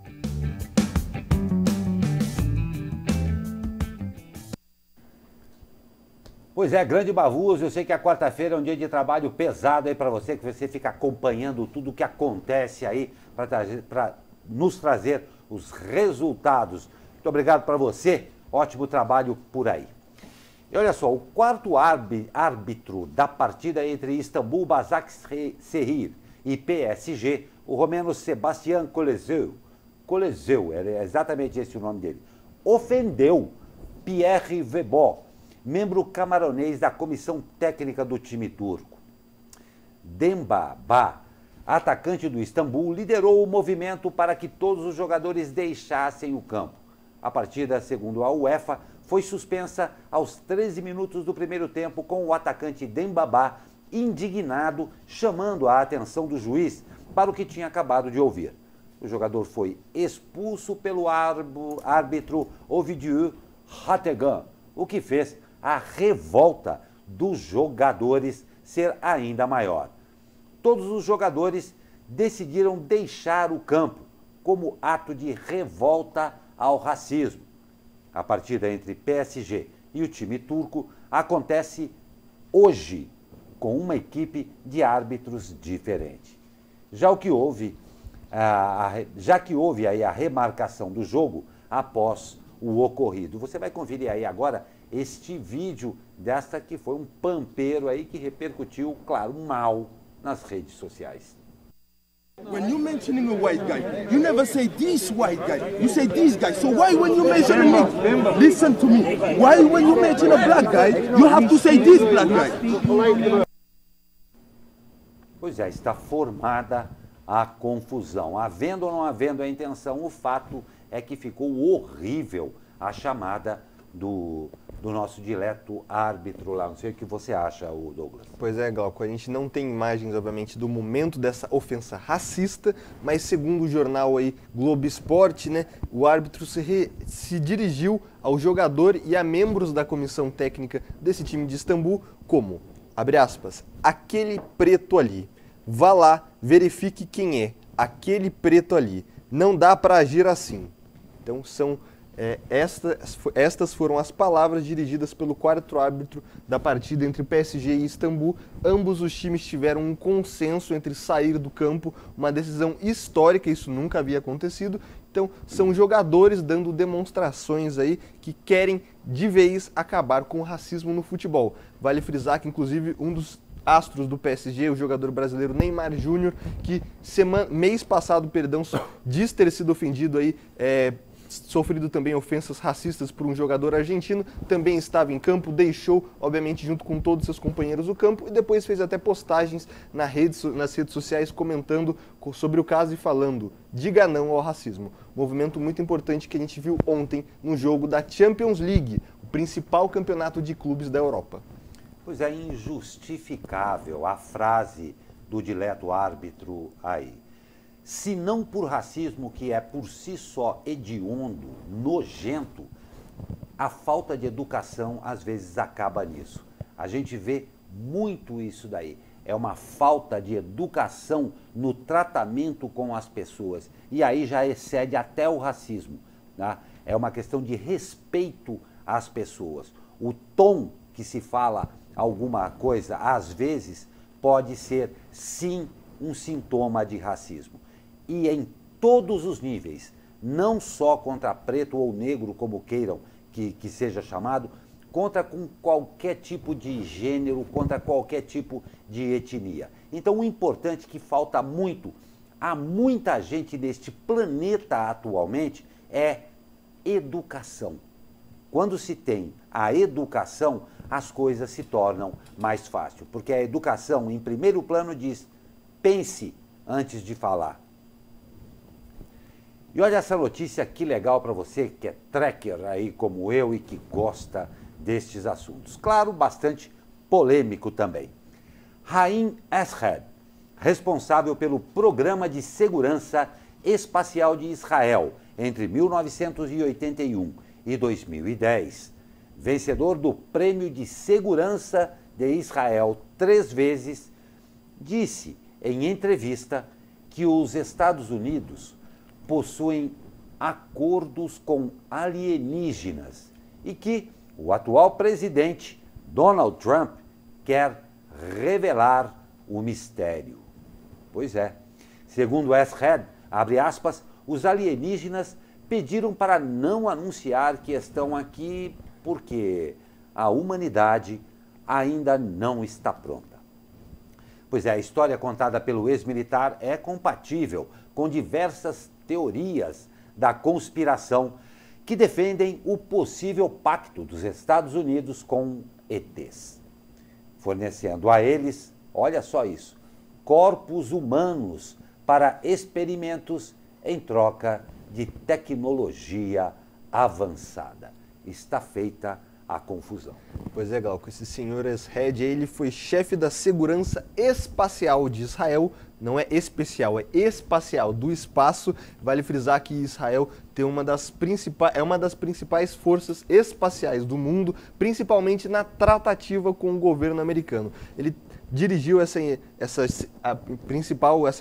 Pois é, grande Bavuso, eu sei que a quarta-feira é um dia de trabalho pesado aí para você, que você fica acompanhando tudo o que acontece aí para nos trazer os resultados. Muito obrigado para você, ótimo trabalho por aí. E olha só, o quarto árbitro da partida entre Istambul Basaksehir e PSG, o romeno Sebastian Colezeu, é exatamente esse o nome dele, ofendeu Pierre Vebo, membro camaronês da comissão técnica do time turco. Demba Ba, atacante do Istambul, liderou o movimento para que todos os jogadores deixassem o campo. A partida, segundo a UEFA, foi suspensa aos 13 minutos do primeiro tempo, com o atacante Demba Ba indignado, chamando a atenção do juiz para o que tinha acabado de ouvir. O jogador foi expulso pelo árbitro Ovidiu Hategan, o que fez a revolta dos jogadores ser ainda maior. Todos os jogadores decidiram deixar o campo como ato de revolta ao racismo. A partida entre PSG e o time turco acontece hoje, com uma equipe de árbitros diferente. Já que houve aí a remarcação do jogo após o ocorrido. Você vai conferir aí agora este vídeo desta que foi um pampeiro aí que repercutiu, claro, mal nas redes sociais.
When you mentioning a white guy, you never say this white guy, you say this guy. So why when you mention me, listen to me, why when you mention a black guy, you have to say this black guy?
Pois é, está formada a confusão. Havendo ou não havendo a intenção, o fato é que ficou horrível a chamada do nosso dileto árbitro lá. Não sei o que você acha, Douglas.
Pois é, Glauco, a gente não tem imagens, obviamente, do momento dessa ofensa racista, mas segundo o jornal aí Globo Esporte, né, o árbitro se dirigiu ao jogador e a membros da comissão técnica desse time de Istambul como, abre aspas, aquele preto ali. Vá lá, verifique quem é, aquele preto ali. Não dá para agir assim. Então são... estas foram as palavras dirigidas pelo quarto árbitro da partida entre PSG e Istambul. Ambos os times tiveram um consenso entre sair do campo, uma decisão histórica, isso nunca havia acontecido. Então, são jogadores dando demonstrações aí que querem de vez acabar com o racismo no futebol. Vale frisar que, inclusive, um dos astros do PSG, o jogador brasileiro Neymar Júnior, que mês passado, diz ter sido ofendido aí, sofrido também ofensas racistas por um jogador argentino, também estava em campo, deixou, obviamente, junto com todos seus companheiros o campo e depois fez até postagens nas redes sociais comentando sobre o caso e falando, diga não ao racismo. Movimento muito importante que a gente viu ontem no jogo da Champions League, o principal campeonato de clubes da Europa.
Pois é, injustificável a frase do dileto árbitro aí. Se não por racismo, que é por si só hediondo, nojento, a falta de educação às vezes acaba nisso. A gente vê muito isso daí. É uma falta de educação no tratamento com as pessoas. E aí já excede até o racismo, tá? É uma questão de respeito às pessoas. O tom que se fala alguma coisa, às vezes, pode ser, sim, um sintoma de racismo. E em todos os níveis, não só contra preto ou negro, como queiram que seja chamado, contra com qualquer tipo de gênero, contra qualquer tipo de etnia. Então o importante que falta muito a muita gente neste planeta atualmente é educação. Quando se tem a educação, as coisas se tornam mais fáceis, porque a educação, em primeiro plano, diz, pense antes de falar. E olha essa notícia que legal para você que é tracker aí como eu e que gosta destes assuntos. Claro, bastante polêmico também. Haim Eshed, responsável pelo Programa de Segurança Espacial de Israel entre 1981 e 2010, vencedor do Prêmio de Segurança de Israel 3 vezes, disse em entrevista que os Estados Unidos possuem acordos com alienígenas e que o atual presidente, Donald Trump, quer revelar o mistério. Pois é. Segundo Eshed, abre aspas, os alienígenas pediram para não anunciar que estão aqui porque a humanidade ainda não está pronta. Pois é, a história contada pelo ex-militar é compatível com diversas teorias da conspiração que defendem o possível pacto dos Estados Unidos com ETs, fornecendo a eles, olha só isso, corpos humanos para experimentos em troca de tecnologia avançada. Está feita a confusão.
Pois é, Glauco, esse senhor Eshed, ele foi chefe da segurança espacial de Israel, não é especial, é espacial, do espaço. Vale frisar que Israel tem uma das principais forças espaciais do mundo, principalmente na tratativa com o governo americano. Ele dirigiu essa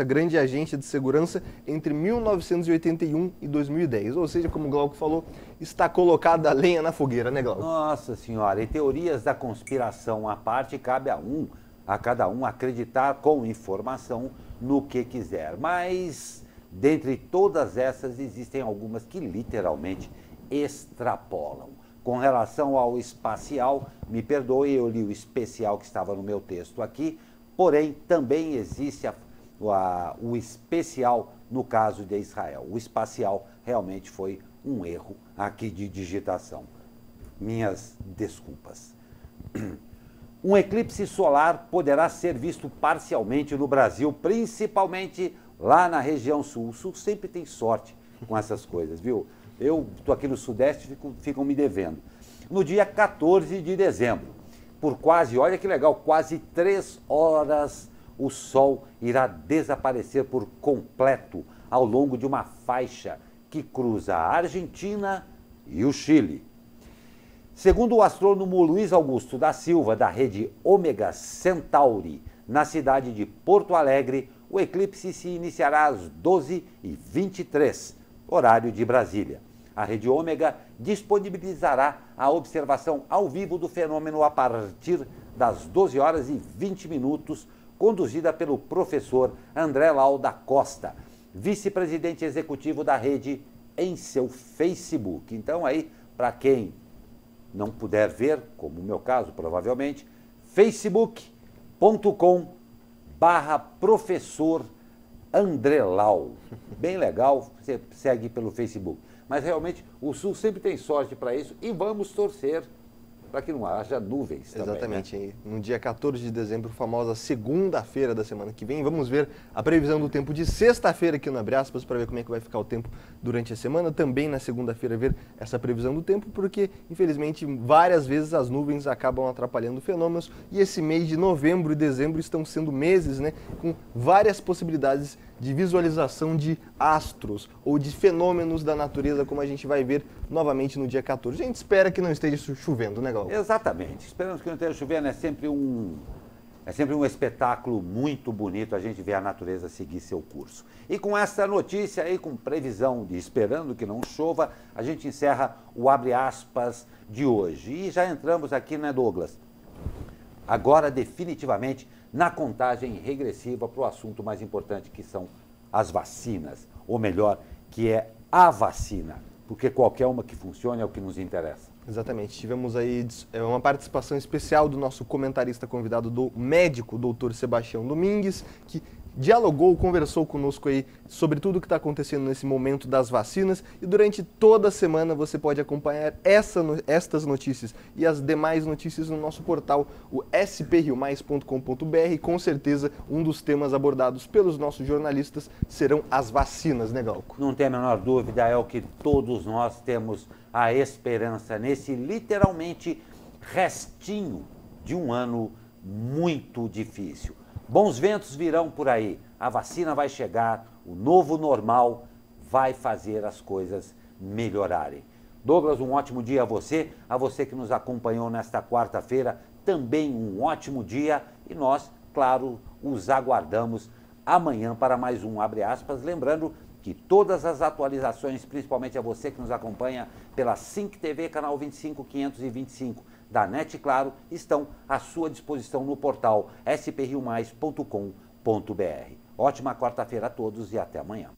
grande agência de segurança entre 1981 e 2010. Ou seja, como o Glauco falou, está colocada a lenha na fogueira, né, Glauco?
Nossa Senhora, e teorias da conspiração à parte, cabe a cada um acreditar com informação no que quiser. Mas, dentre todas essas, existem algumas que literalmente extrapolam. Com relação ao espacial, me perdoe, eu li o especial que estava no meu texto aqui, porém também existe o especial no caso de Israel. O espacial realmente foi um erro aqui de digitação. Minhas desculpas. Um eclipse solar poderá ser visto parcialmente no Brasil, principalmente lá na região sul. O sul sempre tem sorte com essas coisas, viu? Eu estou aqui no Sudeste, ficam me devendo. No dia 14 de dezembro, por quase, olha que legal, quase 3 horas, o Sol irá desaparecer por completo ao longo de uma faixa que cruza a Argentina e o Chile. Segundo o astrônomo Luiz Augusto da Silva, da rede Ômega Centauri, na cidade de Porto Alegre, o eclipse se iniciará às 12h23, horário de Brasília. A rede Ômega disponibilizará a observação ao vivo do fenômeno a partir das 12h20, conduzida pelo professor André Lau da Costa, vice-presidente executivo da rede, em seu Facebook. Então aí, para quem não puder ver, como o meu caso provavelmente, facebook.com/professor André Lau. Bem legal, você segue pelo Facebook. Mas realmente o Sul sempre tem sorte para isso e vamos torcer para que não haja nuvens também.
Exatamente.
Né?
No dia 14 de dezembro, famosa segunda-feira da semana que vem, vamos ver a previsão do tempo de sexta-feira aqui no Abre Aspas para ver como é que vai ficar o tempo durante a semana. Também na segunda-feira ver essa previsão do tempo, porque infelizmente várias vezes as nuvens acabam atrapalhando fenômenos e esse mês de novembro e dezembro estão sendo meses, né, com várias possibilidades de visualização de astros ou de fenômenos da natureza, como a gente vai ver novamente no dia 14. A gente espera que não esteja chovendo, né, Gal?
Exatamente. Esperamos que não esteja chovendo. É sempre um espetáculo muito bonito a gente ver a natureza seguir seu curso. E com essa notícia aí, com previsão de esperando que não chova, a gente encerra o Abre Aspas de hoje. E já entramos aqui, né, Douglas? Agora, definitivamente, na contagem regressiva para o assunto mais importante, que são as vacinas. Ou melhor, que é a vacina. Porque qualquer uma que funcione é o que nos interessa.
Exatamente. Tivemos aí uma participação especial do nosso comentarista convidado, do médico Dr. Sebastião Domingues, que dialogou, conversou conosco aí sobre tudo o que está acontecendo nesse momento das vacinas, e durante toda a semana você pode acompanhar estas notícias e as demais notícias no nosso portal, o sprriomais.com.br. Com certeza um dos temas abordados pelos nossos jornalistas serão as vacinas, né, Glauco?
Não tem a menor dúvida, é o que todos nós temos a esperança nesse literalmente restinho de um ano muito difícil. Bons ventos virão por aí, a vacina vai chegar, o novo normal vai fazer as coisas melhorarem. Douglas, um ótimo dia a você que nos acompanhou nesta quarta-feira, também um ótimo dia e nós, claro, os aguardamos amanhã para mais um Abre Aspas, lembrando que todas as atualizações, principalmente a você que nos acompanha pela SINC TV, canal 25525 da NET Claro, estão à sua disposição no portal sprriomais.com.br. Ótima quarta-feira a todos e até amanhã.